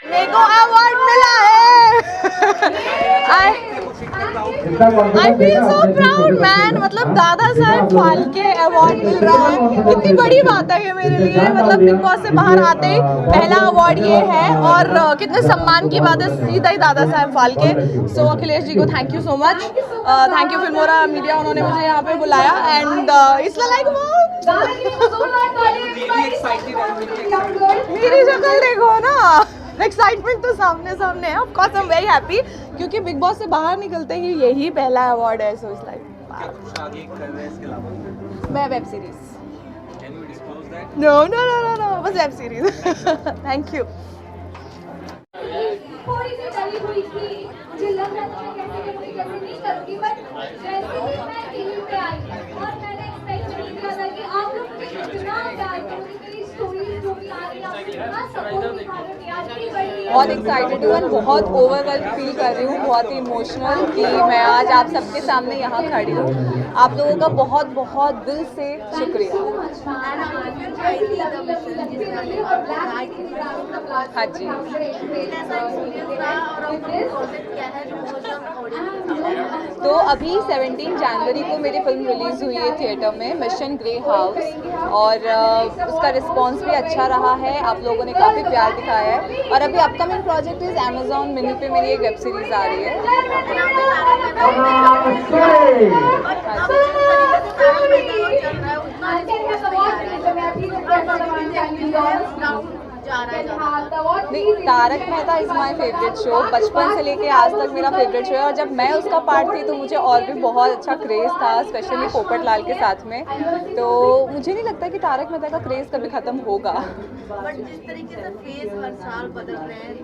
मेरे को अवार्ड मिला है। I feel so proud man। मतलब दादा साहब फाल्के अवार्ड मिल रहा है, कितनी बड़ी बात है ये मेरे लिए। मतलब बिग बॉस से बाहर आते ही पहला अवार्ड ये है और कितने सम्मान की बात है, सीधा ही दादा साहब फाल्के। सो अखिलेश जी को thank you so much, thank you Filmora media, उन्होंने मुझे यहाँ पे बुलाया एंड इट्स लाइक मेरी शक्ल देखो ना, एक्साइटमेंट तो सामने सामने है। Of course I am very happy क्योंकि बिग बॉस से बाहर निकलते ही यही पहला अवार्ड है। सो इट्स लाइक मैं वेब सीरीज नो बस वेब सीरीज। Thank you. बहुत एक्साइटेड हूँ और बहुत ओवरवेल्म फील कर रही हूँ, बहुत ही इमोशनल कि मैं आज आप सबके सामने यहाँ खड़ी हूँ। आप लोगों का बहुत बहुत दिल से शुक्रिया। हाँ जी, तो अभी 17 जनवरी को मेरी फिल्म रिलीज़ हुई है थिएटर में, मिशन ग्रे हाउस, और उसका रिस्पांस भी अच्छा रहा है। आप लोगों ने काफ़ी प्यार दिखाया है। और अभी upcoming project is Amazon mini पे मेरी एक वेब सीरीज़ आ रही है। नहीं, Tarak Mehta is my favourite show. बचपन से लेके आज तक मेरा फेवरेट शो है और जब मैं उसका पार्ट थी तो मुझे और भी बहुत अच्छा क्रेज़ था, स्पेशली पोपट लाल के साथ में। तो मुझे नहीं लगता कि तारक मेहता का क्रेज़ कभी ख़त्म होगा। बट जिस तरीके से फेस हर साल बदल रहे हैं,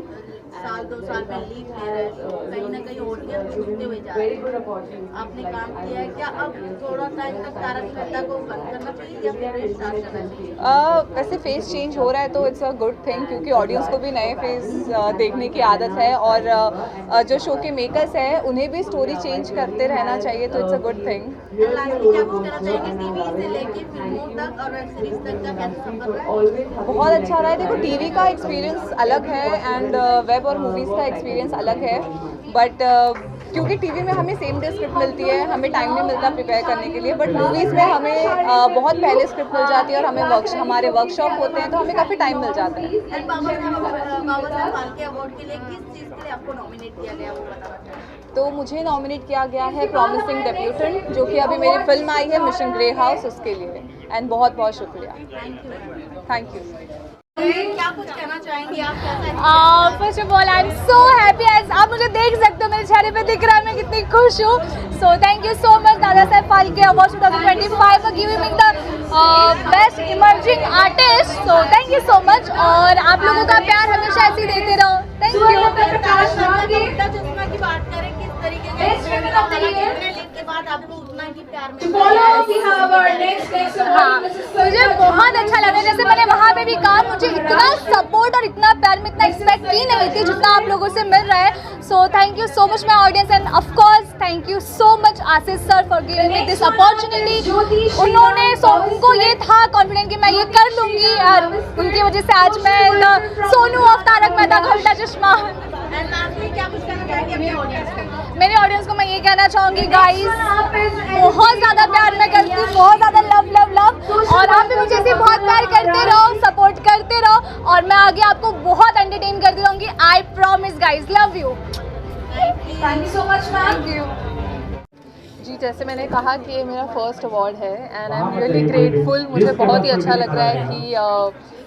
साल 2 साल में लीव ले रहे हैं, तो कहीं ना कहीं ऑडियंस छूटते हुए जा रहे हैं। आपने काम किया है क्या? अब थोड़ा टाइम तक तारक मेहता को बंद करना चाहिए या फिर स्टार्ट करना चाहिए? वैसे फेस चेंज हो रहा है तो इट्स अ गुड थिंग क्योंकि ऑडियंस को भी नए फेस देखने की आदत है और जो शो के मेकर्स हैं उन्हें भी स्टोरी चेंज करते रहना चाहिए, तो इट्स अ गुड थिंग। क्या कुछ कहना चाहेंगे टीवी से लेके फिल्मों तक और वेब सीरीज तक का कैसा सफर रहा है? बहुत अच्छा रहा है। देखो, टीवी का एक्सपीरियंस अलग है एंड वेब और मूवीज़ का एक्सपीरियंस अलग है, बट क्योंकि टीवी में हमें सेम डे स्क्रिप्ट मिलती है, हमें टाइम नहीं मिलता प्रिपेयर करने के लिए, बट मूवीज़ में हमें बहुत पहले स्क्रिप्ट मिल जाती है और हमें हमारे वर्कशॉप होते हैं तो हमें काफ़ी टाइम मिल जाता है। बाबा साहब फाल्के अवार्ड के लिए किस चीज़ के लिए आपको नॉमिनेट किया गया वो बताना? तो मुझे नॉमिनेट किया गया है प्रॉमिसिंग डेब्यूटेंट, जो कि अभी मेरी फिल्म आई है मिशन ग्रे हाउस, उसके लिए। एंड बहुत बहुत शुक्रिया, थैंक यू। क्या कुछ कहना चाहेंगी आप? First of all I am so happy, as आप मुझे देख सकते हो मेरे चेहरे पे दिख रहा है मैं कितनी खुश हूँ। सो thank you so much Dada Saheb Phalke award 2025 for giving me the best emerging artist. So thank you so much और आप लोगों का प्यार हमेशा ऐसे ही देते रहो। थैंक चश्मा की बात करें, किस तरीके के बाद आपको उतना ही प्यार मिला? हाँ, मुझे बहुत अच्छा लगा। जैसे मैंने वहाँ पे भी कहा, मुझे इतना सपोर्ट और इतना प्यार में इतना एक्सपेक्ट की नहीं थी जितना आप लोगों से मिल रहा है। सो thank you so much my audience end of course thank you so much Ashish sir for giving me this opportunity. उन्होंने उनको ये था कॉन्फिडेंट कि मैं ये कर लूँगी और उनकी वजह से आज मैं सोनू ऑफ तारक मेहता का उल्टा चश्मा। क्या कुछ कहना चाहेंगे अपने ऑडियंस को? मेरे ऑडियंस को मैं ये कहना चाहूँगी, गाइस बहुत ज़्यादा प्यार मैं करती हूँ, बहुत ज़्यादा लव लव लव, और आप भी मुझे ऐसे बहुत प्यार करते रहो, सपोर्ट करते रहो और मैं आगे आपको बहुत एंटरटेन करती रहूँगी। I promise guys, love you, thank you so much ma'am. Thank you जी, जैसे मैंने कहा कि ये मेरा फर्स्ट अवार्ड है and I am really grateful. मुझे बहुत ही अच्छा लग रहा है कि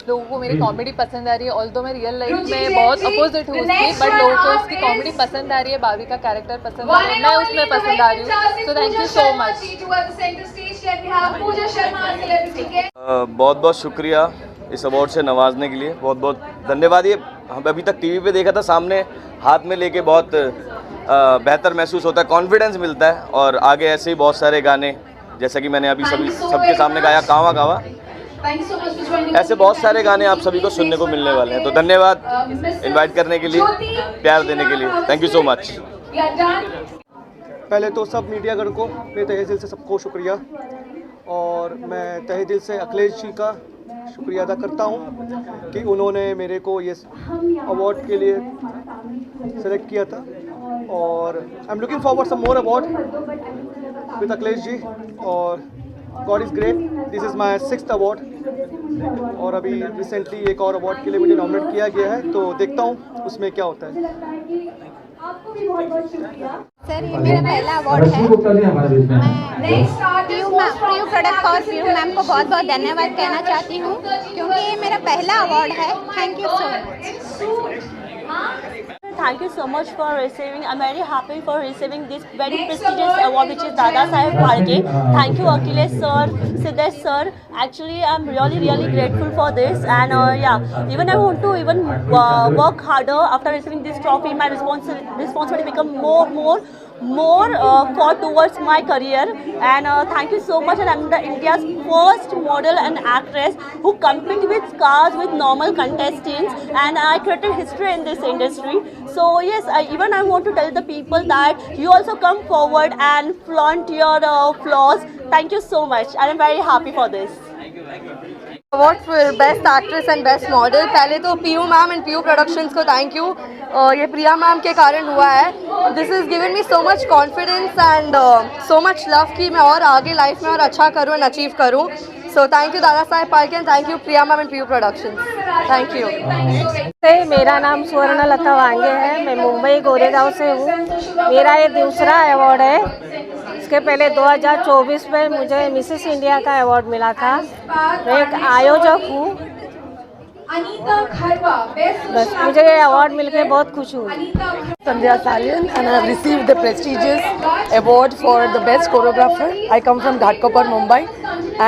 लोगों को मेरी कॉमेडी पसंद आ रही है। ऑल्दो मैं रियल लाइफ में बहुत अपोजिट हूँ उसकी, बट लोगों को उसकी कॉमेडी पसंद आ रही है, भाभी का कैरेक्टर पसंद आ रहा है, मैं उसमें पसंद आ रही हूँ। सो थैंक यू सो मच। बहुत बहुत शुक्रिया इस अवार्ड से नवाजने के लिए, बहुत बहुत धन्यवाद। ये हम अभी तक टीवी पे देखा था, सामने हाथ में लेके बहुत बेहतर महसूस होता है, कॉन्फिडेंस मिलता है। और आगे ऐसे ही बहुत सारे गाने, जैसा कि मैंने अभी सबके सामने गाया कावा कावा, ऐसे बहुत सारे गाने आप सभी को सुनने को मिलने वाले हैं। तो धन्यवाद इनवाइट करने के लिए, प्यार देने के लिए, थैंक यू सो मच। पहले तो सब मीडियागण को मेरे तहे दिल से सबको शुक्रिया, और मैं तहे दिल से अखिलेश जी का शुक्रिया अदा करता हूँ कि उन्होंने मेरे को ये अवार्ड के लिए सेलेक्ट किया था और I am looking forward some more award with Akhilesh ji और God is great. This is my 6th award और अभी रिसेंटली एक और अवार्ड के लिए मुझे नॉमिनेट किया गया है, तो देखता हूँ उसमें क्या होता है। सर ये मेरा पहला अवार्ड है। मैं पीयू प्रोडक्ट और पीयू मैम को बहुत बहुत धन्यवाद कहना चाहती हूँ क्योंकि ये मेरा पहला अवार्ड है। Thank you so much. Thank you so much for receiving. I'm very happy for receiving this very prestigious award, which is Dada Saheb Phalke. Thank you, Akhilesh sir, Siddesh sir. Actually, I'm really grateful for this, and yeah, even I want to even work harder after receiving this trophy. My responsibility become more for towards my career, and thank you so much. And I'm the India's first model and actress who compete with cars with normal contestants, and I created history in this industry. So yes, I want to tell the people that you also come forward and flaunt your flaws. Thank you so much, and I'm very happy for this. Award for best actress and best model. पहले तो PU ma'am and PU productions को thank you. ये Priya ma'am के कारण हुआ है। This is given me so much confidence and so much love कि मैं और आगे लाइफ में और अच्छा करूँ एंड अचीव करूँ। सो thank you Dada Saheb Phalke and thank you Priya ma'am and PU productions. Thank you. मेरा नाम स्वर्णलता वांगे है। मैं मुंबई गोरेगांव से हूँ। मेरा ये दूसरा अवार्ड है। इसके पहले 2024 में मुझे मिसेस इंडिया का अवार्ड मिला था। मैं एक आयोजक हूँ। बस मुझे ये अवार्ड मिलकर बहुत खुश हूँ। Sandhya Salian and I have received the prestigious award for the best choreographer. I come from Ghatkopar, Mumbai,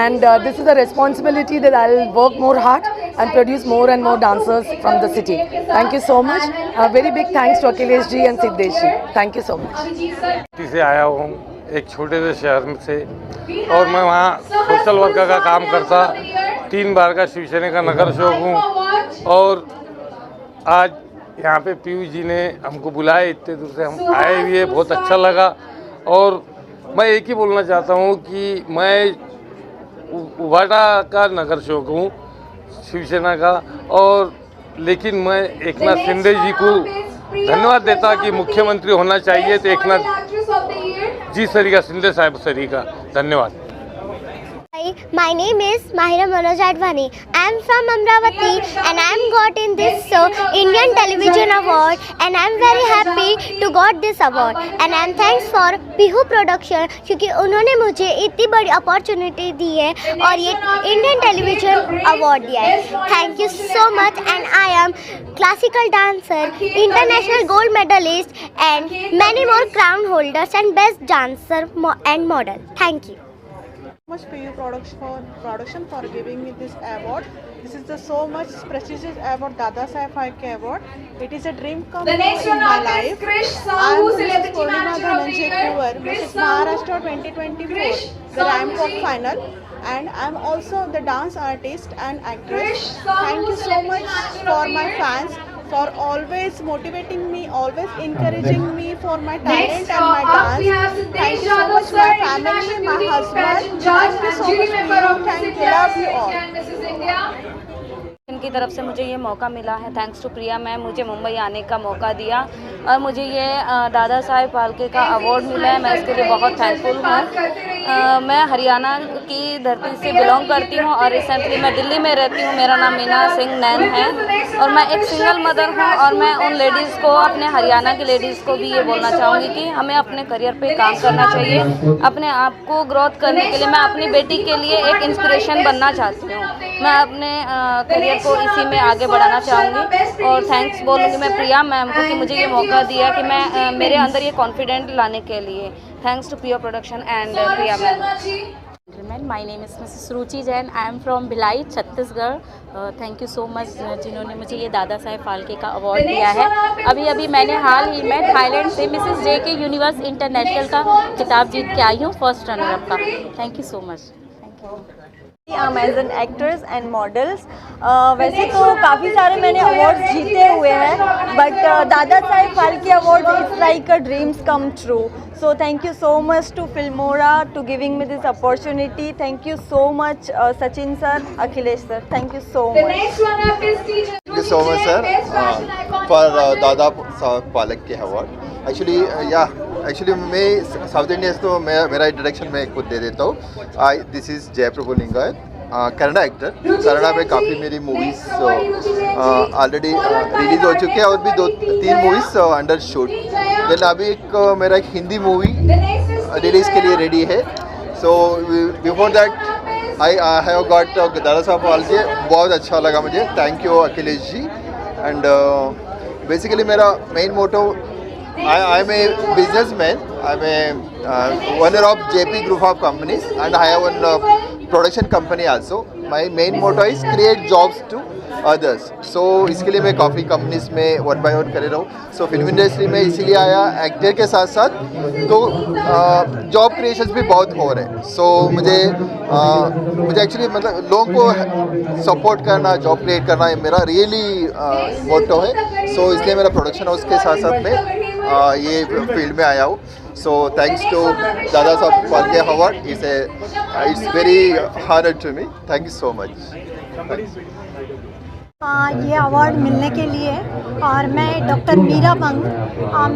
and this is a responsibility that I'll work more hard and produce more and more dancers from the city. Thank you so much. A very big thanks to Akhilesh ji and Siddesh ji. Thank you so much. से आया हूँ एक छोटे से शहर से और मैं वहाँ सोशल वर्कर का काम करता। 3 बार का शिवसेना का नगर सेवक हूँ और आज यहाँ पे पीयू जी ने हमको बुलाया, इतने दूर से हम आए हुए, बहुत अच्छा लगा। और मैं एक ही बोलना चाहता हूँ कि मैं उभाटा का नगर सेवक हूँ शिवसेना का, और लेकिन मैं एकनाथ शिंदे जी को धन्यवाद देता कि मुख्यमंत्री होना चाहिए तो एकनाथ जी सरी का, शिंदे साहब सरी का धन्यवाद। Hi, my name is Mahira Manoj Advani. I am from Amravati and I am got in this Indian Television Award and I am very happy to got this award and I am thanks for Pihu Production क्योंकि उन्होंने मुझे इतनी बड़ी opportunity दी है और ये Indian Television Award दिया है। Thank you so much and I am classical dancer, international gold medalist and many more crown holders and best dancer and model. Thank you. Much PU production for giving me this award. This is the so much prestigious award, Dada Saheb Phalke Award. It is a dream come true in my life. I am Mrs. Purnima Dhananjay Kuwar, Mrs. Maharashtra 2024, the Ramcock final, and I am also the dance artist and actress. Thank you so much for my fans, for always motivating me, always encouraging me for my talent and my dance. Thank you so much my family, my husband. Thank you so much. Thank you. Love you all. इनकी तरफ से मुझे ये मौका मिला है। Thanks to Priya ma'am, मुझे मुंबई आने का मौका दिया और मुझे ये दादा साहेब फाल्के का अवार्ड मिला है। मैं इसके लिए बहुत थैंकफुल हूँ। मैं हरियाणा की धरती से बिलोंग करती हूँ और रिसेंटली मैं दिल्ली में रहती हूँ। मेरा नाम मीना सिंह नैन है और मैं एक सिंगल मदर हूँ और मैं उन लेडीज़ को, अपने हरियाणा की लेडीज़ को भी ये बोलना चाहूँगी कि हमें अपने करियर पे काम करना चाहिए। अपने आप को ग्रोथ करने के लिए मैं अपनी बेटी के लिए एक इंस्पिरेशन बनना चाहती हूँ। मैं अपने करियर को इसी में आगे बढ़ाना चाहूँगी और थैंक्स बोलूँगी मैं प्रिया मैम को कि मुझे ये मौका दिया कि मैं मेरे अंदर ये कॉन्फिडेंट लाने के लिए। Thanks to PU production and Priya ma'am. My name is Mrs. Ruchi Jain. I am from Bhilai, Chhattisgarh. Thank you so much जिन्होंने मुझे ये दादा साहेब फाल्के का अवार्ड दिया है। अभी मैंने हाल ही में थाईलैंड से मिसेस JK यूनिवर्स इंटरनेशनल का खिताब जीत के आई हूँ, फर्स्ट रनर अप का। Thank you so much. Thank you. As an actors and models वैसे तो काफ़ी सारे मैंने अवार्ड्स जीते हुए हैं बट दादा Saheb Phalke award is like a dreams come true. So thank you so much to Filmora to giving me this opportunity. Thank you so much Sachin sir, Akhilesh sir. Thank you so much. Thank you so much sir for दादा साहब पालक के award. Actually मैं South Indian तो मेरा introduction मैं खुद दे देता हूँ. This is Jayaprabhu Lingayat, Kannada actor. Kannada में काफ़ी मेरी मूवीज़ ऑलरेडी रिलीज़ हो चुकी है और भी 2-3 मूवीज़ अंडर शूट. देन अभी एक मेरा एक हिंदी मूवी रिलीज़ के लिए रेडी है. So before that I have got Dada साहब फाल्के. बहुत अच्छा लगा मुझे. Thank you Akhilesh ji. And basically मेरा main motto, I am a businessman. I am a owner of JP Group of Companies and I have one production company also. My main motto is create jobs to others. So इसके लिए मैं काफ़ी companies में 1 by 1 कर रहा हूँ. So film industry में इसीलिए आया एक्टर के साथ साथ, तो जॉब क्रिएशंस भी बहुत हो रहे हैं. सो मुझे एक्चुअली मतलब लोगों को सपोर्ट करना, जॉब क्रिएट करना मेरा रियली मोटो है. सो इसलिए मेरा प्रोडक्शन हाउस के साथ साथ मैं ये फील्ड में आया हूँ. सो थैंक्स टू दादा साहब Phalke award. It's very honour to me. Thank you so much. ये अवार्ड मिलने के लिए, और मैं डॉक्टर मीरा बंग,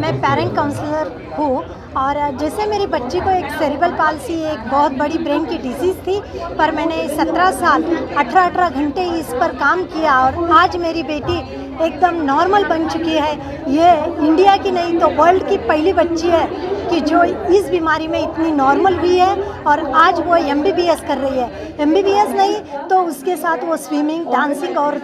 मैं पेरेंट काउंसलर हूँ. और जैसे मेरी बच्ची को एक सेरिब्रल पाल्सी, एक बहुत बड़ी ब्रेन की डिजीज़ थी, पर मैंने 17 साल 18 घंटे इस पर काम किया और आज मेरी बेटी एकदम नॉर्मल बन चुकी है. ये इंडिया की नहीं तो वर्ल्ड की पहली बच्ची है कि जो इस बीमारी में इतनी नॉर्मल हुई है और आज वो MBBS कर रही है. MBBS नहीं तो उसके साथ वो स्विमिंग, डांसिंग और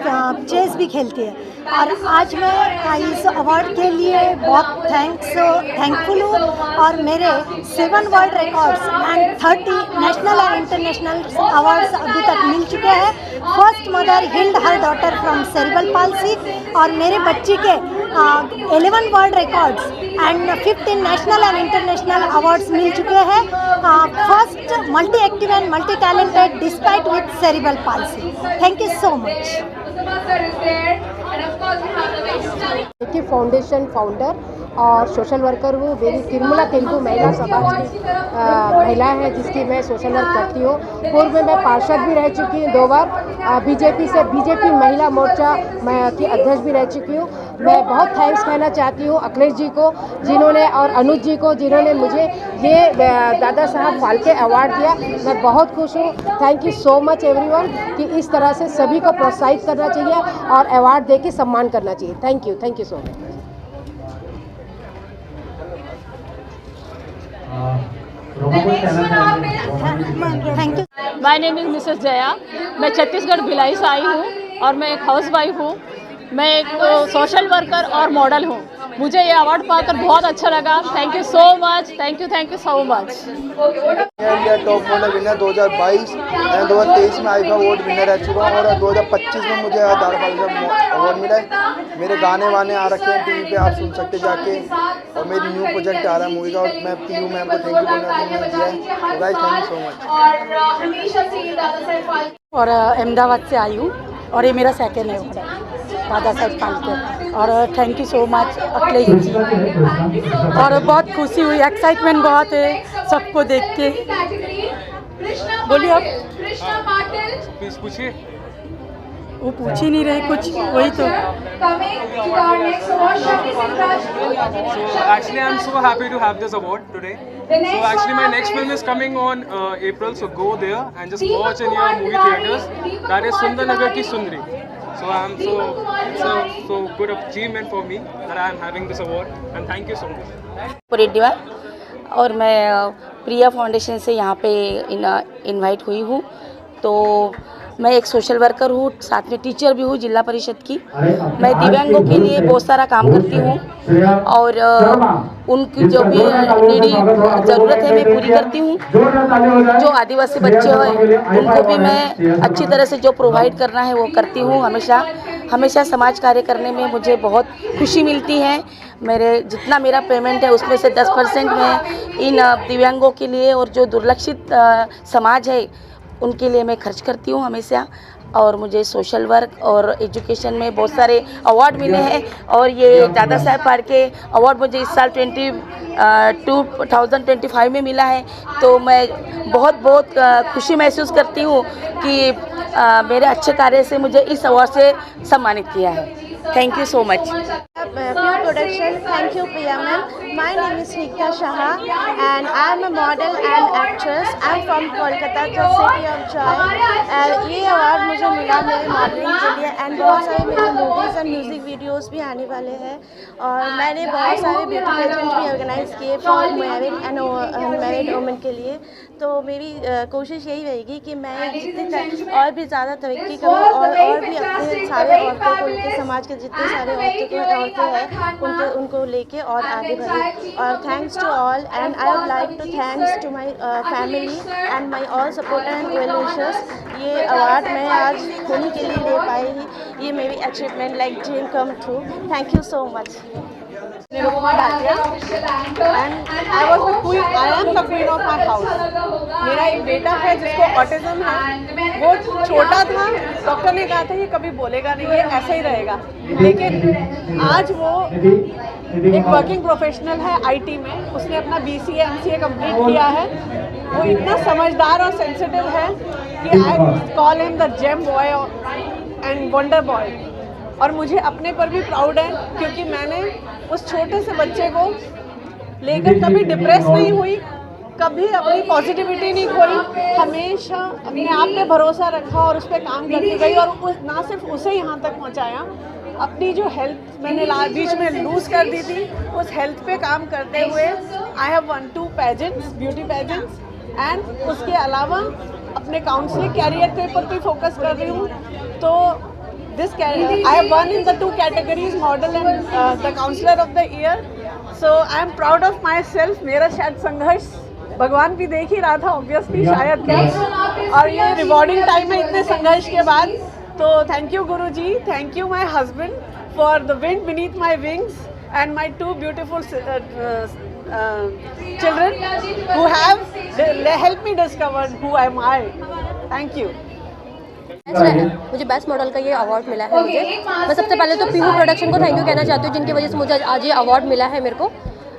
चेस भी खेलती है. और आज मैं इस अवार्ड के लिए बहुत थैंकफुल हूँ. और मेरे 7 वर्ल्ड रिकॉर्ड्स एंड 30 नेशनल और इंटरनेशनल अवार्ड्स अभी तक मिल चुके हैं. First mother healed her daughter from cerebral palsy. और मेरे बच्ची के 11 world records and 15 national and international awards मिल चुके हैं. First multi active and multi talented despite with cerebral palsy. Thank you so much. की फाउंडेशन फाउंडर और social worker हूँ. मेरी तिरुमला तेलुगु महिला समाज की महिला है जिसकी मैं सोशल वर्क करती हूँ. पूर्व में मैं पार्षद भी रह चुकी हूँ 2 बार. बीजेपी महिला मोर्चा की अध्यक्ष भी रह चुकी हूँ. मैं बहुत थैंक्स कहना चाहती हूँ अखिलेश जी को जिन्होंने, और अनुज जी को जिन्होंने मुझे ये दादा साहब फाल्के अवार्ड दिया. मैं बहुत खुश हूँ. Thank you so much everyone कि इस तरह से सभी को प्रोत्साहित करना चाहिए और अवार्ड दे के सम्मान करना चाहिए. Thank you so much. Thank you. My name is Mrs Jaya. मैं छत्तीसगढ़ भिलाई से आई हूँ और मैं एक हाउस वाइफ हूँ. मैं एक सोशल वर्कर और मॉडल हूँ. मुझे ये अवार्ड पाकर बहुत अच्छा लगा. Thank you so much. Thank you so much. India top model winner 2022 and 2023 में आईफा अवार्ड विनर रह चुका हूँ. और 2025 में मुझे दादा फाल्के अवार्ड मिला है. मेरे गाने वाने आ रखे हैं टीवी पे, आप सुन सकते जाके. और मेरी न्यू प्रोजेक्ट आ रहा है मूवी का और मैं पीयू मैम को थैंक यू बोलना दिया है. Guys thank you so much. और अहमदाबाद से आई हूँ और ये मेरा सेकेंड अवार्ड है दादा साहब फाल्के. और thank you so much Akhilesh ji. और बहुत खुशी हुई, एक्साइटमेंट बहुत है सबको देख के. बोलिए आप. पूछिए. वो पूछ ही नहीं रहे कुछ, वही तो. Actually, I'm so happy to have this award today. So actually, my next film is coming on April. So go there and just watch in your movie theaters. That is Sundarnagar Ki Sundari. So I'm so good achievement for me that I'm having this award. And thank you so much. और मैं प्रिया foundation से यहाँ पे invite हुई हूँ. तो मैं एक सोशल वर्कर हूँ, साथ में टीचर भी हूँ जिला परिषद की. मैं दिव्यांगों के लिए बहुत सारा काम करती हूँ और उनकी जो भी नीडी ज़रूरत है मैं पूरी करती हूँ. जो आदिवासी बच्चे हैं उनको भी मैं अच्छी तरह से जो प्रोवाइड करना है वो करती हूँ. हमेशा समाज कार्य करने में मुझे बहुत खुशी मिलती है. जितना मेरा पेमेंट है उसमें से 10% मैं इन दिव्यांगों के लिए और जो दुर्लक्षित समाज है उनके लिए मैं खर्च करती हूँ हमेशा. और मुझे सोशल वर्क और एजुकेशन में बहुत सारे अवार्ड मिले हैं। और ये दादा साहेब फाल्के अवार्ड मुझे इस साल 2025 में मिला है। तो मैं बहुत खुशी महसूस करती हूँ कि मेरे अच्छे कार्य से मुझे इस अवार्ड से सम्मानित किया है। Thank you so much. Pure Production, thank you Priya ma'am. My name is Nikta Shah and I am a model and actress. I am from Kolkata, the city of joy. ये award मुझे मिला मेरे modelling के लिए and बहुत सारे मेरे movies and music videos भी आने वाले हैं। और मैंने बहुत सारे ब्यूटी पेजेंट भी ऑर्गेनाइज़ किए for married and unmarried women के लिए। तो मेरी कोशिश यही रहेगी कि मैं जितनी और भी ज़्यादा तरक्की करूँ और भी अपने सारे औरतों को, उनके समाज के जितने सारे औरतें हैं उनको लेके और आगे बढ़े। और thanks to all and I would like to thanks to my family and my all supporter and well wishers. ये अवार्ड मैं आज उन्हीं के लिए ले पाई ही। ये मेरी achievement like dream come true. Thank you so much. Nirupama Bhatia and I am the queen of my house। मेरा एक बेटा है जिसको ऑटिज्म है। वो छोटा था, डॉक्टर ने कहा था ये कभी बोलेगा नहीं, ये ऐसा ही रहेगा। लेकिन आज वो एक वर्किंग प्रोफेशनल है IT में। उसने अपना BCA MCA कंप्लीट किया है। वो इतना समझदार और सेंसिटिव है कि I call him the gem boy and wonder boy. और मुझे अपने पर भी प्राउड है क्योंकि मैंने उस छोटे से बच्चे को लेकर कभी डिप्रेस नहीं हुई, कभी अपनी पॉजिटिविटी नहीं खोई, हमेशा अपने आप पे भरोसा रखा और उस पर काम करती गई। और ना सिर्फ उसे यहाँ तक पहुँचाया, अपनी जो हेल्थ मैंने बीच में लूज़ कर दी थी, उस हेल्थ पे काम करते हुए I have one 2 pageants, beauty pageants and उसके अलावा अपने काउंसलिंग कैरियर के ऊपर भी फोकस कर रही हूँ। तो I have won in the 2 categories, model and the counselor of the year. So I am proud of myself। मेरा शायद संघर्ष भगवान भी देख ही रहा था ऑब्वियसली, शायद क्या, और ये रिवॉर्डिंग टाइम है इतने संघर्ष के बाद। तो thank you Guru ji, thank you my husband for the wind beneath my wings and my 2 beautiful children who have helped me discover who am I। Thank you। मुझे बेस्ट मॉडल का ये अवार्ड मिला है। मैं सबसे पहले तो पीहू प्रोडक्शन को थैंक यू कहना चाहती हूँ जिनकी वजह से मुझे आज ये अवार्ड मिला है मेरे को।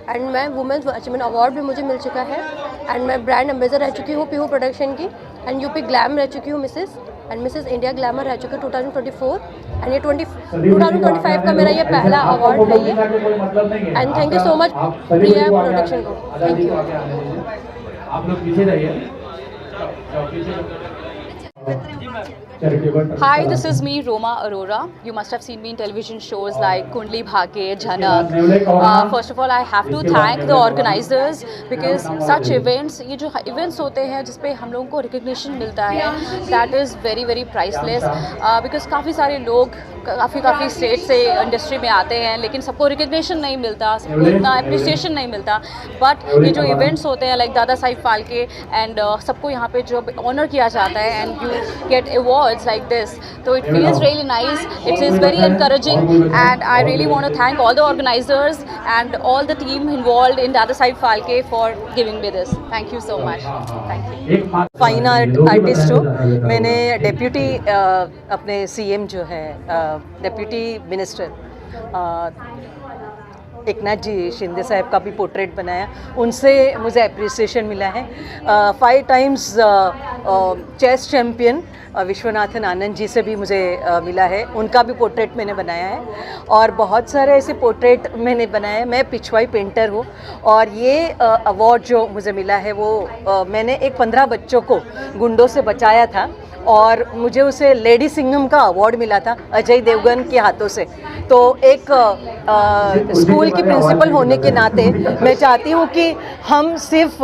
एंड मैं वुमेन्स अचीवमेंट अवार्ड भी मुझे मिल चुका है। एंड मैं ब्रांड एम्बेसडर रह चुकी हूँ पीहू प्रोडक्शन की। एंड यूपी ग्लैम रह चुकी हूँ मिसेस इंडिया ग्लैमर रह चुकी हूँ 2024। एंड ये 2025 का मेरा ये पहला अवार्ड है ये। And thank you so much Priya production को, thank you. Hi, this is me, Roma Arora. You must have seen me in television shows like Kundli Bhagye, Jhanak। First of all, I have to thank the organizers because such events, ये जो events होते हैं जिसपे हम लोगों को recognition मिलता है, that is very very priceless। Because काफ़ी सारे लोग काफ़ी स्टेट से इंडस्ट्री में आते हैं लेकिन सबको रिकग्निशन नहीं मिलता, सबको इतना अप्रिसिएशन नहीं मिलता। बट ये जो इवेंट्स होते हैं लाइक दादा साहिब फाल्के एंड सबको यहाँ पे जो ऑनर किया जाता है and you get awards like this, तो it feels really nice, it is very encouraging and I really want to thank all the organisers and all the team involved in Dada Sahib Phalke for giving me this. Thank you so much. Thank you. Fine artist हूँ। मैंने deputy अपने CM जो है deputy minister Eknath ji Shinde Sahab का भी portrait बनाया, उनसे मुझे अप्रिसिएशन मिला है। 5 times chess champion Viswanathan Anand ji से भी मुझे मिला है, उनका भी पोर्ट्रेट मैंने बनाया है। और बहुत सारे ऐसे पोर्ट्रेट मैंने बनाए। मैं पिछवाई पेंटर हूँ और ये अवार्ड जो मुझे मिला है वो मैंने एक 15 बच्चों को गुंडों से बचाया था और मुझे उसे लेडी सिंघम का अवार्ड मिला था अजय देवगन के हाथों से। तो एक स्कूल की प्रिंसिपल होने के नाते मैं चाहती हूँ कि हम सिर्फ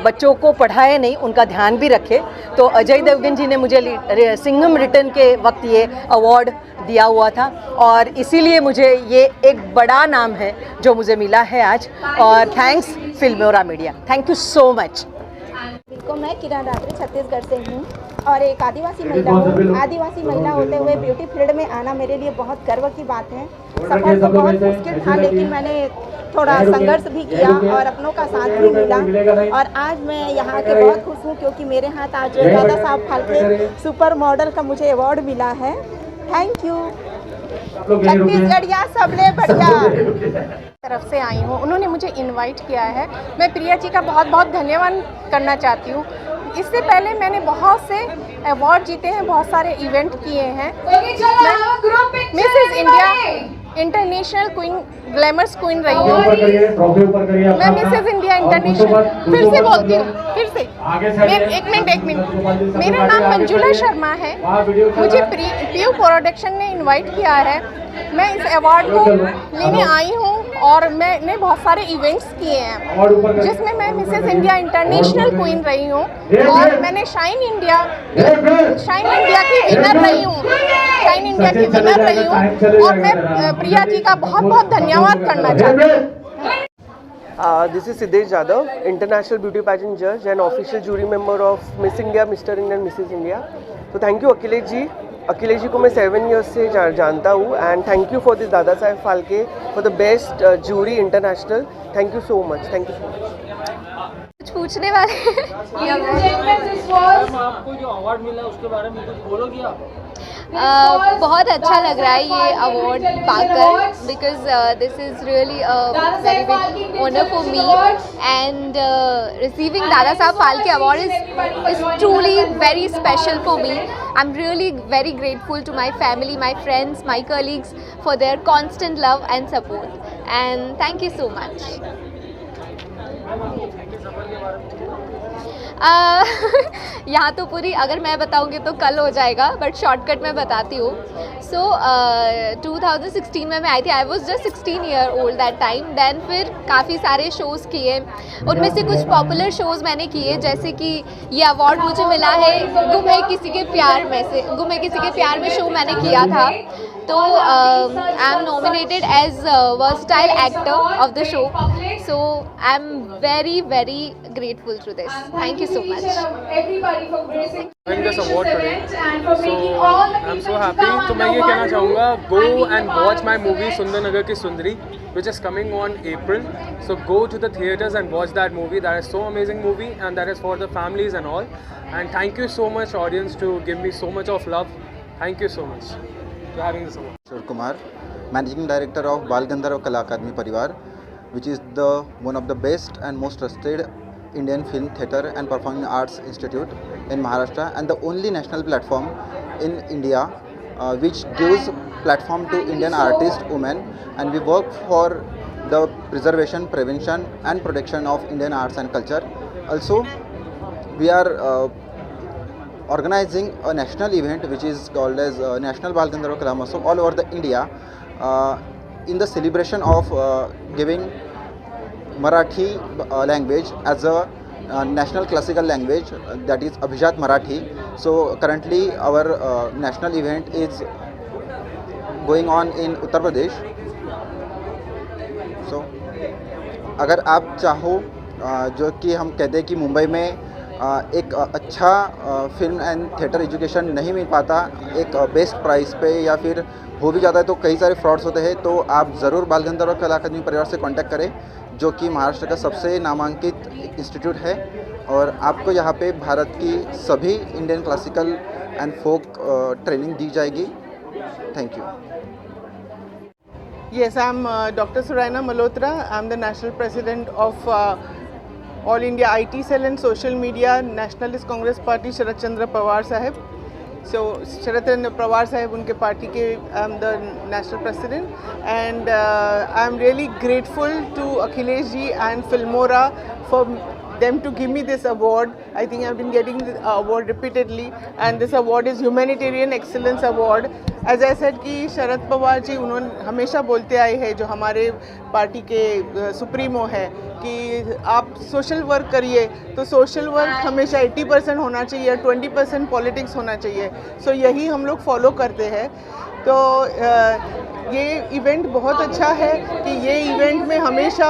बच्चों को पढ़ाए नहीं, उनका ध्यान भी रखें। तो अजय देवगन जी ने मुझे सिंघम रिटर्न के वक्त ये अवार्ड दिया हुआ था और इसीलिए मुझे ये एक बड़ा नाम है जो मुझे मिला है आज। और thanks Filmora media, thank you so much. मैं किरण रात्रि छत्तीसगढ़ से हूँ और एक आदिवासी महिला हूँ। आदिवासी महिला होते हुए ब्यूटी फील्ड में आना मेरे लिए बहुत गर्व की बात है। सफर तो बहुत मुश्किल था, लेकिन मैंने थोड़ा संघर्ष भी किया और अपनों का साथ भी मिला, और आज मैं यहाँ के बहुत खुश हूँ क्योंकि मेरे हाथ आज दादा साहब फाल्के सुपर मॉडल का मुझे अवार्ड मिला है। Thank you. छत्तीसगढ़िया सबले बढ़िया तरफ से आई हूँ, उन्होंने मुझे इनवाइट किया है। मैं प्रिया जी का बहुत बहुत धन्यवाद करना चाहती हूँ। इससे पहले मैंने बहुत से अवार्ड जीते हैं, बहुत सारे इवेंट किए हैं। Mrs India international queen, glamorous queen रही हूँ मैं। मिसेस इंडिया इंटरनेशनल फिर से बोलती हूँ, फिर से एक मिनट। मेरा नाम मंजुला शर्मा है। मुझे पीयू प्रोडक्शन ने इनवाइट किया है। मैं इस अवार्ड को लेने आई हूँ और मैंने बहुत सारे इवेंट्स किए हैं जिसमें मैं मिसेस इंडिया इंटरनेशनल क्वीन रही हूँ, और मैंने शाइन इंडिया की विनर रही हूँ। शाइन इंडिया की विनर रही हूँ, और मैं प्रिया जी का बहुत बहुत धन्यवाद करना चाहती हूँ। This is Siddesh Jadhav, International Beauty Pageant Judge and Official Jury Member of Miss India, Mr. India and Mrs. India. So thank you Akhilesh ji. Akhilesh जी को मैं 7 years से जानता हूँ, and thank you for this Dada Saheb Phalke for the best jury international. Thank you so much, thank you so much. कुछ पूछने वाले आपको जो अवार्ड मिला उसके बारे में कुछ बोलोगे आप? बहुत अच्छा लग रहा है ये अवार्ड पाकर, because this is really very big honour for me, and receiving Dada साहब Phalke award is truly very special for me. I'm really very grateful to my family, my friends, my colleagues for their constant love and support, and thank you so much. यहाँ तो पूरी अगर मैं बताऊँगी तो कल हो जाएगा, बट शॉर्टकट में बताती हूँ. सो 2016 में मैं आई थी. I was just 16 year old that time. Then फिर काफ़ी सारे शोज़ किए, उनमें से कुछ पॉपुलर शोज़ मैंने किए, जैसे कि ये अवार्ड मुझे मिला है गुम है किसी के प्यार में से. गुम है किसी के प्यार में शो मैंने किया था, तो I am nominated as versatile actor of the show. So I am very very grateful to this. Thank you so much. Winning this award today, so I'm so happy. तो मैं ये कहना चाहूँगा, go and watch my movie Sundernagar की सुंदरी, which is coming on April. So go to the theaters and watch that movie. That is so amazing movie, and that is for the families and all. And thank you so much audience to give me so much of love. Thank you so much for having this award. Kishore Kumar, Managing Director of Bal Gandharv Kala Akademi Parivar, which is the one of the best and most trusted Indian Film Theatre and Performing Arts Institute in Maharashtra, and the only national platform in India which gives platform to Indian artists, women, and we work for the preservation, prevention and protection of Indian arts and culture. Also, we are organizing a national event which is called as National Bal Gandharv Kala Mahotsav all over the India in the celebration of giving Marathi language as a national classical language, that is Abhijat Marathi. So currently our national event is going on in Uttar Pradesh. So अगर आप चाहो, जो कि हम कहते हैं कि मुंबई में एक अच्छा फिल्म एंड थिएटर एजुकेशन नहीं मिल पाता एक बेस्ट प्राइस पे, या फिर हो भी जाता है तो कई सारे फ्रॉड्स होते हैं, तो आप ज़रूर बाल गंधर्व कला अकादमी परिवार से कांटेक्ट करें, जो कि महाराष्ट्र का सबसे नामांकित इंस्टीट्यूट है, और आपको यहाँ पे भारत की सभी Indian classical and folk training दी जाएगी. Thank you. Yes, I'm Dr. Suraina Malhotra. I'm the National President of All India IT Cell and Social Media Nationalist Congress Party Sharad Chandra Pawar Sahib. So Sharad Chandra Pawar Sahib unke party ke I'm the National President, and I'm really grateful to Akhilesh ji and Filmora for them to give me this award. I think I've been getting this award repeatedly, and this award is Humanitarian Excellence Award. As I said कि शरद पवार जी उन्होंने हमेशा बोलते आए हैं, जो हमारे party के supremo है, कि आप सोशल वर्क करिए, तो सोशल वर्क हमेशा 80% होना चाहिए, 20% पॉलिटिक्स होना चाहिए. सो यही हम लोग फॉलो करते हैं. तो ये इवेंट बहुत अच्छा है कि ये इवेंट में हमेशा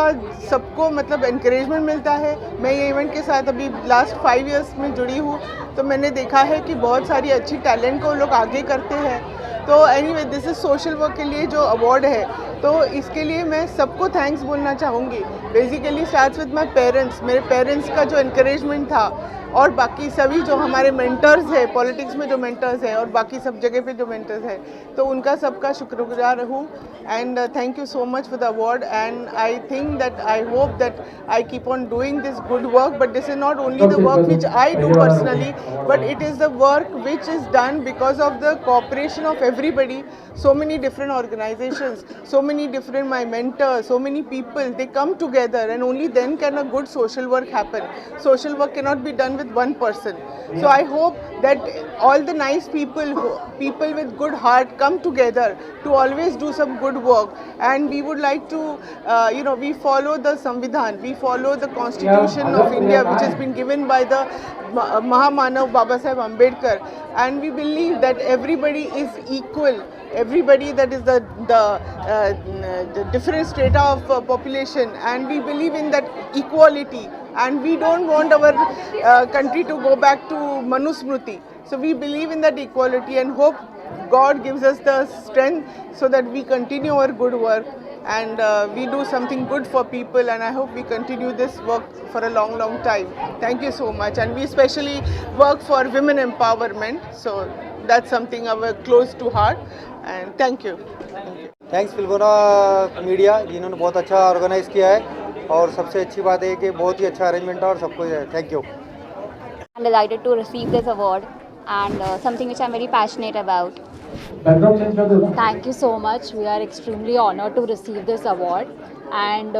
सबको मतलब एनकरेजमेंट मिलता है। मैं ये इवेंट के साथ अभी लास्ट 5 इयर्स में जुड़ी हूँ, तो मैंने देखा है कि बहुत सारी अच्छी टैलेंट को लोग आगे करते हैं। तो anyway this is social work के लिए जो अवार्ड है, तो इसके लिए मैं सबको थैंक्स बोलना चाहूँगी। Basically starts with my parents, मेरे पेरेंट्स का जो एनकरेजमेंट था, और बाकी सभी जो हमारे मेंटर्स हैं, पॉलिटिक्स में जो मेंटर्स हैं और बाकी सब जगह पे जो मेंटर्स हैं, तो उनका सबका शुक्रगुजार हूँ। And thank you so much for the award, and I think that I hope that I keep on doing this good work, but this is not only the work which I do personally, but it is the work which is done because of the cooperation of everybody, so many different organizations, so many different my mentors, so many people, they come together, and only then can a good social work happen. Social work cannot be done with one person. So I hope that all the nice people with good heart come together to always do some good work, and we would like to we follow the Samvidhan, we follow the Constitution of India, which has been given by the Mahamanav Baba Saheb Ambedkar, and we believe that everybody is equal, everybody that is the different strata of population, and we believe in that equality, and we don't want our country to go back to Manusmriti. So we believe in that equality and hope God gives us the strength so that we continue our good work, and we do something good for people, and I hope we continue this work for a long time. Thank you so much, and we especially work for women empowerment, so that's something our close to heart, and thank you. Thanks Filmora media, जिन्होंने बहुत अच्छा organise किया है, और सबसे अच्छी बात है कि बहुत ही अच्छा अरेंजमेंट है और सब कुछ है। Thank you. I'm delighted to receive this award, and something which I'm very passionate about. Thank you so much. We are extremely honored to receive this award, and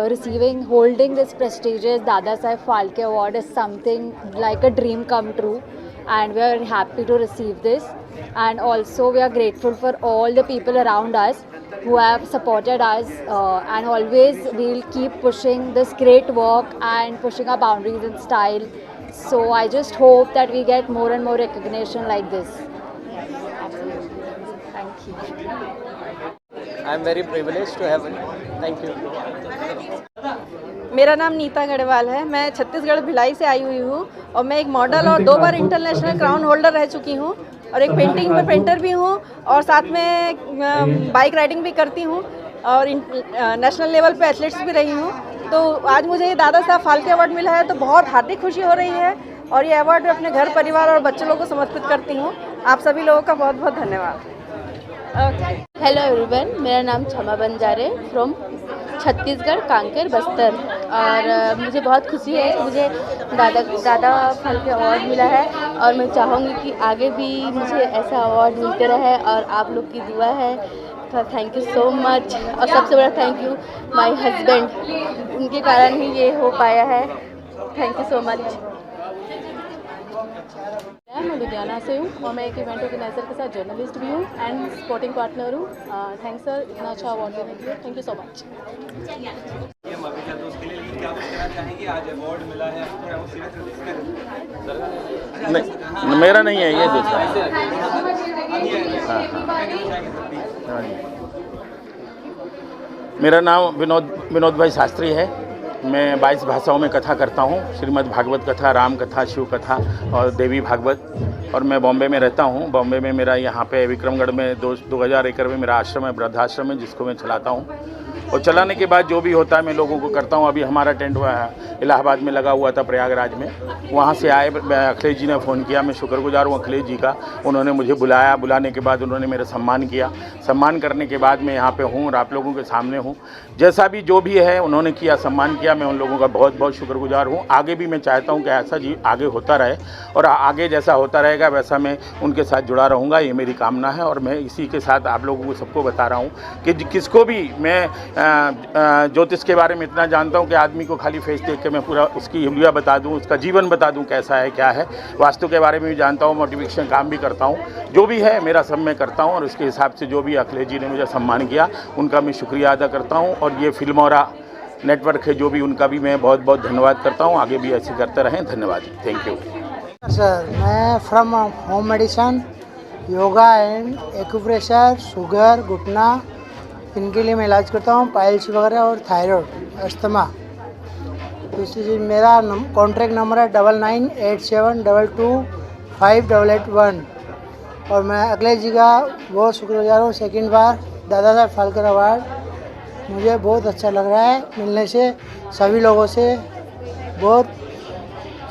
holding this prestigious Dada Saheb Phalke Award is something like a dream come true, and we are happy to receive this. And also we are grateful for all the people around us who have supported us, and always we'll keep pushing this great work and pushing our boundaries in style. So I just hope that we get more and more recognition like this. Thank you. I am very privileged to have it. Thank you. मेरा नाम नीता गढ़वाल है। मैं छत्तीसगढ़ भिलाई से आई हुई हूँ, और मैं एक मॉडल और 2 बार इंटरनेशनल क्राउन होल्डर रह चुकी हूँ, और एक पेंटिंग पर पेंटर भी हूँ, और साथ में बाइक राइडिंग भी करती हूँ, और नेशनल लेवल पे एथलीट्स भी रही हूँ। तो आज मुझे ये दादा साहब फाल्के अवार्ड मिला है, तो बहुत हार्दिक खुशी हो रही है, और ये अवार्ड मैं अपने घर परिवार और बच्चों लोगों को समर्पित करती हूँ। आप सभी लोगों का बहुत बहुत धन्यवाद। हेलो एवरीवन, मेरा नाम क्षमा बंजारे फ्रॉम छत्तीसगढ़ कांकेर बस्तर, और मुझे बहुत खुशी है कि मुझे दादा फाल्के अवार्ड मिला है, और मैं चाहूँगी कि आगे भी मुझे ऐसा अवार्ड मिलते रहे, और आप लोग की दुआ है। तो थैंक यू सो मच, और सबसे बड़ा थैंक यू माय हस्बैंड, उनके कारण ही ये हो पाया है। Thank you so much. मैं लुधियाना से हूँ, और मैं एक इवेंट ऑर्गेनाइजर के साथ जर्नलिस्ट भी हूँ एंड सपोर्टिंग पार्टनर हूँ। थैंक्स सर, इतना अच्छा अवार्ड देने के लिए। Thank you so much. नहीं, मेरा नहीं है, ये दूसरा। हाँ जी, मेरा नाम विनोद भाई शास्त्री है। मैं 22 भाषाओं में कथा करता हूँ, श्रीमद् भागवत कथा, राम कथा, शिव कथा और देवी भागवत। और मैं बॉम्बे में रहता हूँ। बॉम्बे में मेरा यहाँ पे विक्रमगढ़ में 2000 एकड़ में मेरा आश्रम है, वृद्धाश्रम है, जिसको मैं चलाता हूँ। और चलाने के बाद जो भी होता है मैं लोगों को करता हूँ। अभी हमारा टेंट इलाहाबाद में लगा हुआ था, प्रयागराज में, वहाँ से आए, अखिलेश जी ने फ़ोन किया। मैं शुक्रगुजार हूँ अखिलेश जी का, उन्होंने मुझे बुलाया। बुलाने के बाद उन्होंने मेरा सम्मान किया। सम्मान करने के बाद मैं यहाँ पे हूँ और आप लोगों के सामने हूँ। जैसा भी जो भी है उन्होंने किया, सम्मान किया, मैं उन लोगों का बहुत बहुत शुक्रगुजार हूँ। आगे भी मैं चाहता हूँ कि ऐसा जी आगे होता रहे, और आगे जैसा होता रहेगा वैसा मैं उनके साथ जुड़ा रहूँगा, ये मेरी कामना है। और मैं इसी के साथ आप लोगों को सबको बता रहा हूँ कि किसको भी मैं ज्योतिष के बारे में इतना जानता हूँ कि आदमी को खाली फेस देख के मैं पूरा उसकी हुलिया बता दूँ, उसका जीवन बता दूँ कैसा है क्या है। वास्तु के बारे में भी जानता हूँ, मोटिवेशन काम भी करता हूँ, जो भी है मेरा सब मैं करता हूँ। और उसके हिसाब से जो भी अखिलेश जी ने मुझे सम्मान किया उनका मैं शुक्रिया अदा करता हूँ। और ये फिल्मोरा नेटवर्क है जो भी, उनका भी मैं बहुत बहुत धन्यवाद करता हूँ। आगे भी ऐसे करते रहें। धन्यवाद, थैंक यू सर। मैं from home medicine, yoga and acupressure, sugar, घुटना, इनके लिए मैं इलाज करता हूँ, पाइल्स वगैरह और थायराइड, अस्थमा। दूसरी चीज़, मेरा कॉन्ट्रैक्ट नंबर है 9987225881 और मैं अखिलेश जी का बहुत शुक्रगुजार हूँ। सेकंड बार दादा साहब फाल्के अवार्ड मुझे बहुत अच्छा लग रहा है मिलने से, सभी लोगों से बहुत,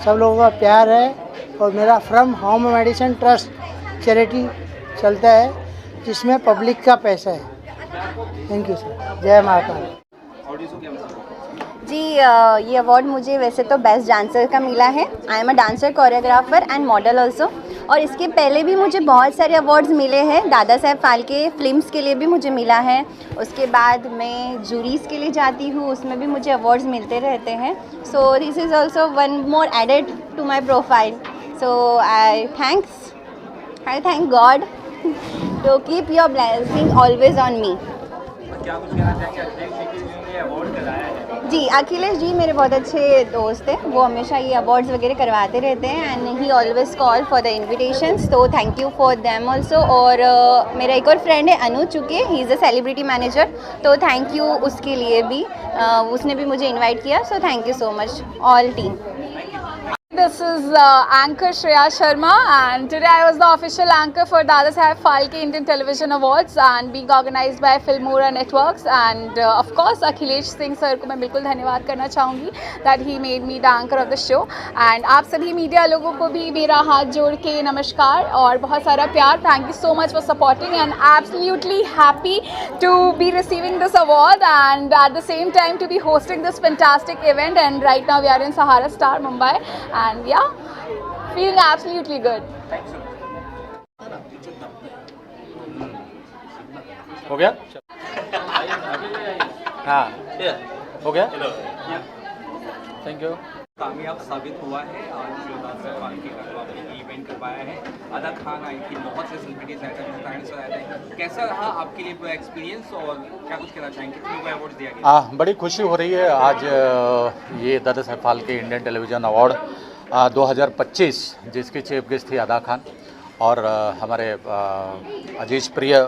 सब लोगों का प्यार है। और मेरा from home medicine trust charity चलता है जिसमें पब्लिक का पैसा है। थैंक यू सर, जय महाकाल। जी ये अवार्ड मुझे वैसे तो बेस्ट डांसर का मिला है। I am a dancer, choreographer and model also. और इसके पहले भी मुझे बहुत सारे अवार्ड्स मिले हैं। दादा साहब फाल्के फिल्म्स के लिए भी मुझे मिला है। उसके बाद मैं जूरीज़ के लिए जाती हूँ, उसमें भी मुझे अवार्ड्स मिलते रहते हैं। So this is also one more added to my profile. So I thank God to keep your blessing always on me. जी अखिलेश जी मेरे बहुत अच्छे दोस्त हैं, वो हमेशा ये अवार्ड्स वगैरह करवाते रहते हैं and he always call for the invitations, तो thank you for them also. और मेरा एक और फ्रेंड है Anu Chuke, he is a celebrity manager, तो थैंक यू उसके लिए भी, उसने भी मुझे इन्वाइट किया। So thank you so much all team. This is anchor Shreya Sharma, and today I was the official anchor for Dada Saheb Phalke Indian Television Awards and being organized by Filmora Networks, and of course Akhilesh Singh sir को मैं बिल्कुल धन्यवाद करना चाहूँगी that he made me the anchor of the show। and आप सभी media लोगों को भी मेरा हाथ जोड़ के नमस्कार और बहुत सारा प्यार। Thank you so much for supporting and absolutely happy to be receiving this award and at the same time to be hosting this fantastic event। and right now we are in Sahara Star Mumbai and yeah, feeling absolutely good। हो गया? हाँ, हो गया? Thank you. कामयाब साबित हुआ है। आज जो दादा साहब फाल्के का जो आपने इवेंट करवाया है, अदा खान आई थी, बहुत से सेलिब्रिटीज आए थे, डायनासोर आए थे, कैसा रहा आपके लिए पूरा एक्सपीरियंस और क्या कुछ कहना चाहेंगे? कितने को अवार्ड दिया गया? बड़ी खुशी हो रही है आज ये Dada Saheb Phalke Indian television award 2025 जिसकी चीफ गेस्ट थी अदा खान और हमारे अजीज प्रिय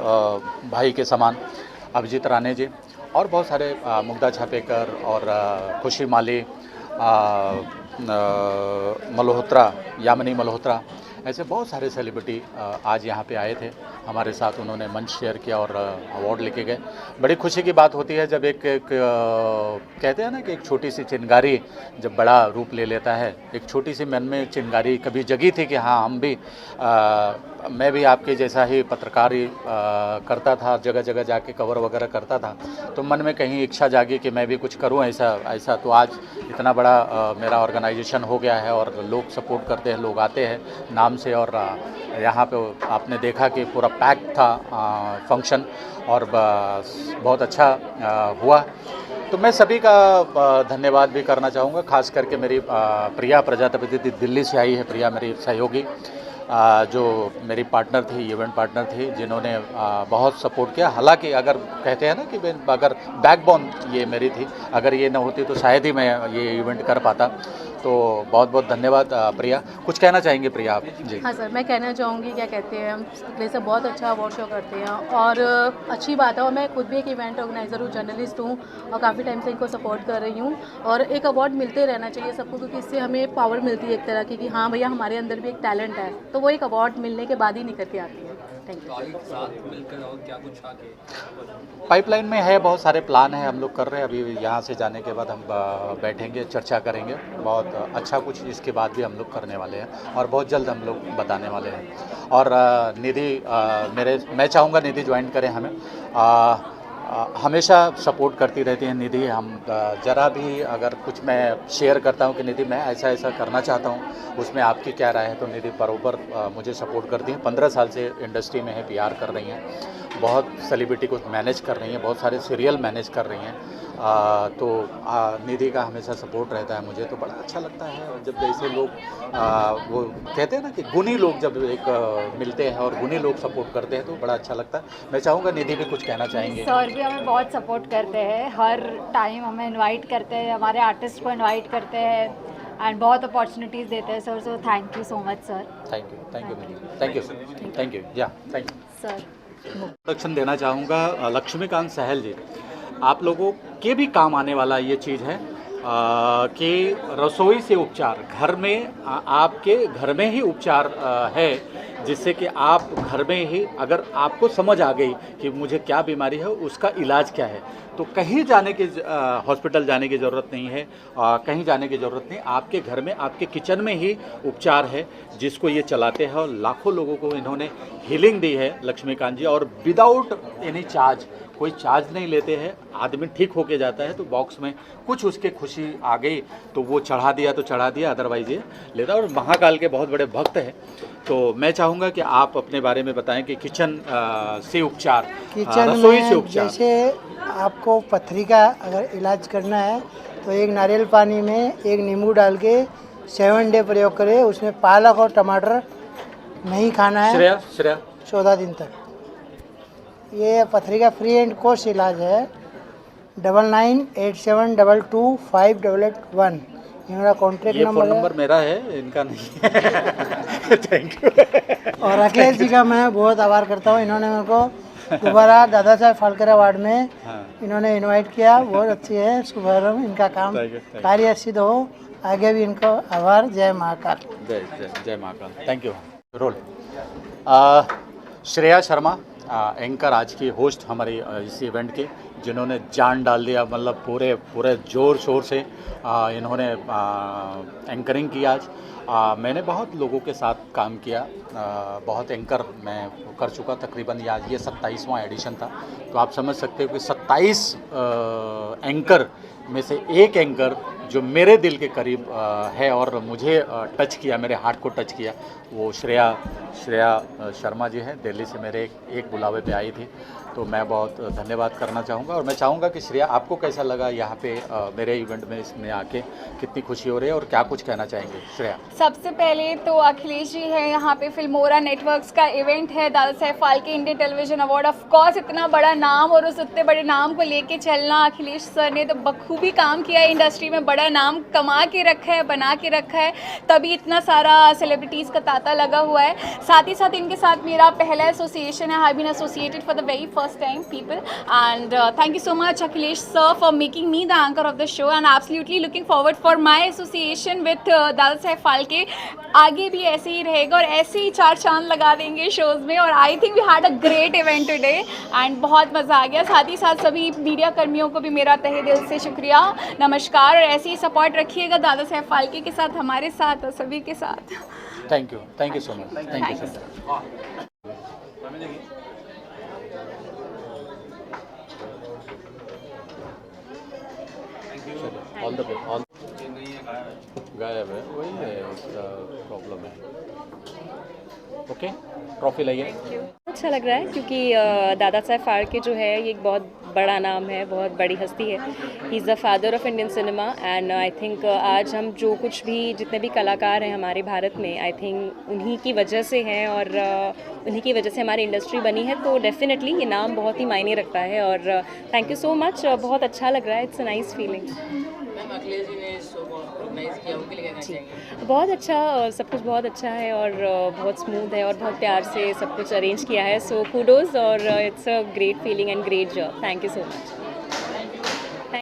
भाई के समान अभिजीत राणे जी और बहुत सारे मुग्धा छापेकर और खुशी माली, मल्होत्रा, यामिनी मल्होत्रा, ऐसे बहुत सारे सेलिब्रिटी आज यहाँ पे आए थे हमारे साथ। उन्होंने मंच शेयर किया और अवार्ड लेके गए। बड़ी खुशी की बात होती है जब एक कहते हैं ना कि एक छोटी सी चिंगारी जब बड़ा रूप ले लेता है। एक छोटी सी मन में चिंगारी कभी जगी थी कि हाँ हम भी मैं भी आपके जैसा ही पत्रकारी करता था, जगह जगह जाके कवर वगैरह करता था, तो मन में कहीं इच्छा जागी कि मैं भी कुछ करूं ऐसा। तो आज इतना बड़ा मेरा ऑर्गेनाइजेशन हो गया है और लोग सपोर्ट करते हैं, लोग आते हैं नाम से। और यहाँ पे आपने देखा कि पूरा पैक था फंक्शन और बहुत अच्छा हुआ। तो मैं सभी का धन्यवाद भी करना चाहूँगा, खास करके मेरी प्रिया प्रजापति दिल्ली से आई है। प्रिया मेरी सहयोगी जो मेरी पार्टनर थी, इवेंट पार्टनर थी, जिन्होंने बहुत सपोर्ट किया। हालांकि अगर कहते हैं ना कि अगर बैकबोन ये मेरी थी, अगर ये ना होती तो शायद ही मैं ये इवेंट कर पाता। तो बहुत बहुत धन्यवाद प्रिया। कुछ कहना चाहेंगे प्रिया आप? जी हाँ सर, मैं कहना चाहूँगी, क्या कहते हैं, हम से बहुत अच्छा अवार्ड शो करते हैं और अच्छी बात है। और मैं खुद भी एक इवेंट ऑर्गेनाइज़र हूँ, जर्नलिस्ट हूँ और काफ़ी टाइम से इनको सपोर्ट कर रही हूँ। और एक अवार्ड मिलते रहना चाहिए सबको, क्योंकि इससे हमें पावर मिलती है एक तरह की कि हाँ भैया हमारे अंदर भी एक टैलेंट है, तो वो एक अवार्ड मिलने के बाद ही निकल के आती है। Thank you. साथ मिलकर और क्या कुछ आगे पाइपलाइन में है, बहुत सारे प्लान हैं हम लोग कर रहे हैं। अभी यहाँ से जाने के बाद हम बैठेंगे, चर्चा करेंगे। बहुत अच्छा कुछ इसके बाद भी हम लोग करने वाले हैं और बहुत जल्द हम लोग बताने वाले हैं। और निधि मैं चाहूँगा निधि ज्वाइन करें हमें। हमेशा सपोर्ट करती रहती हैं निधि। हम ज़रा भी अगर कुछ मैं शेयर करता हूं कि निधि मैं ऐसा ऐसा करना चाहता हूं, उसमें आपकी क्या राय है, तो निधि बराबर मुझे सपोर्ट करती हैं। 15 साल से इंडस्ट्री में है, PR कर रही हैं, बहुत सेलिब्रिटी को मैनेज कर रही हैं, बहुत सारे सीरियल मैनेज कर रही हैं। तो निधि का हमेशा सपोर्ट रहता है मुझे, तो बड़ा अच्छा लगता है जब जैसे लोग वो कहते हैं ना कि गुणी लोग जब एक मिलते हैं और गुणी लोग सपोर्ट करते हैं तो बड़ा अच्छा लगता है। मैं चाहूँगा निधि भी कुछ कहना चाहेंगे। सर भी हमें बहुत सपोर्ट करते हैं, हर टाइम हमें इनवाइट करते हैं, हमारे आर्टिस्ट को इनवाइट करते हैं एंड बहुत अपॉर्चुनिटीज़ देते हैं sir. So thank you so much sir. Thank you Nidhi, thank you या थैंक यू सर। इंट्रोडक्शन देना चाहूँगा लक्ष्मीकांत सहल जी। आप लोगों के भी काम आने वाला ये चीज़ है कि रसोई से उपचार घर में आपके घर में ही उपचार है, जिससे कि आप घर में ही अगर आपको समझ आ गई कि मुझे क्या बीमारी है, उसका इलाज क्या है, तो कहीं जाने की हॉस्पिटल जाने की ज़रूरत नहीं है, कहीं जाने की ज़रूरत नहीं। आपके घर में आपके किचन में ही उपचार है जिसको ये चलाते हैं, और लाखों लोगों को इन्होंने हीलिंग दी है लक्ष्मीकांत जी, और विदाउट एनी चार्ज, कोई चार्ज नहीं लेते हैं। आदमी ठीक होके जाता है तो बॉक्स में कुछ उसके खुशी आ गई तो वो चढ़ा दिया तो चढ़ा दिया, अदरवाइज ये लेता। और महाकाल के बहुत बड़े भक्त हैं, तो मैं चाहूँगा कि आप अपने बारे में बताएं कि किचन से उपचार, रसोई से उपचार। जैसे आपको पथरी का अगर इलाज करना है तो एक नारियल पानी में एक नींबू डाल के 7 डे प्रयोग करें, उसमें पालक और टमाटर नहीं खाना है श्रेया 14 दिन तक। ये पथरी का फ्री एंड कोर्स इलाज है। 9987225881 ये मेरा कॉन्टैक्ट नंबर है। फ़ोन नंबर मेरा है, इनका नहीं है। Thank you. और अखिलेश जी का मैं बहुत आभार करता हूँ, इन्होंने मेरे को दोबारा दादा साहब फाल्के अवार्ड में इन्होंने इनवाइट किया, बहुत अच्छी है। शुभारंभ इनका काम कार्य सिद्ध हो, आगे भी इनको आभार। जय महाकाल। जय Mahakal. Thank you. Role Shreya Sharma anchor, आज की होस्ट हमारी इस इवेंट के, जिन्होंने जान डाल दिया, मतलब पूरे ज़ोर शोर से इन्होंने एंकरिंग की आज। मैंने बहुत लोगों के साथ काम किया, बहुत एंकर मैं कर चुका तकरीबन। आज ये 27वां एडिशन था, तो आप समझ सकते हो कि 27 एंकर में से एक एंकर जो मेरे दिल के करीब है और मुझे टच किया, मेरे हार्ट को टच किया, वो श्रेया शर्मा जी हैं। दिल्ली से मेरे एक बुलावे पे आई थी, तो मैं बहुत धन्यवाद करना चाहूँगा। और मैं चाहूँगा कि श्रेया, आपको कैसा लगा यहाँ पे मेरे इवेंट में इसमें आके, कितनी खुशी हो रही है और क्या कुछ कहना चाहेंगे श्रेया? सबसे पहले तो अखिलेश जी है, यहाँ पे फिल्मोरा नेटवर्क्स का इवेंट है, Dada Saheb Phalke Indian television award. Of course इतना बड़ा नाम और उस इतने बड़े नाम को लेके चलना, अखिलेश सर ने तो बखूबी काम किया है, इंडस्ट्री में बड़ा नाम कमा के रखा है, बना के रखा है, तभी इतना सारा सेलिब्रिटीज़ का तांता लगा हुआ है। साथ ही साथ इनके साथ मेरा पहला एसोसिएशन है, I been associated for the very first time people, and thank you so much Akhilesh sir for making me the anchor of the show, and absolutely looking forward for my association with Dada Saheb Phalke। आगे भी ऐसे ही रहेगा और ऐसे ही 4 चांद लगा देंगे shows में। और I think we had a great event today and बहुत मज़ा आ गया। साथ ही साथ सभी मीडिया कर्मियों को भी मेरा तहे दिल से शुक्रिया, नमस्कार, और ऐसे ही सपोर्ट रखिएगा दादा साहब फाल्के के साथ, हमारे साथ और सभी के साथ। Thank you so much. Thank you so much. All the best. All गायब है, वही है उसका प्रॉब्लम है। ओके, ट्रॉफी लाइए। अच्छा लग रहा है क्योंकि दादा साहब फाल्के जो है ये एक बहुत बड़ा नाम है, बहुत बड़ी हस्ती है। He is the father of Indian cinema, and I think आज हम जो कुछ भी जितने भी कलाकार हैं हमारे भारत में, आई थिंक उन्हीं की वजह से हैं और उन्हीं की वजह से हमारी इंडस्ट्री बनी है। तो डेफिनेटली ये नाम बहुत ही मायने रखता है और थैंक यू सो मच। बहुत अच्छा लग रहा है, इट्स अ नाइस फीलिंग। बहुत अच्छा, सब कुछ बहुत अच्छा है और बहुत स्मूथ है और बहुत प्यार से सब कुछ अरेंज किया है। सो कूडोज और it's a great feeling and great job. Thank you so much.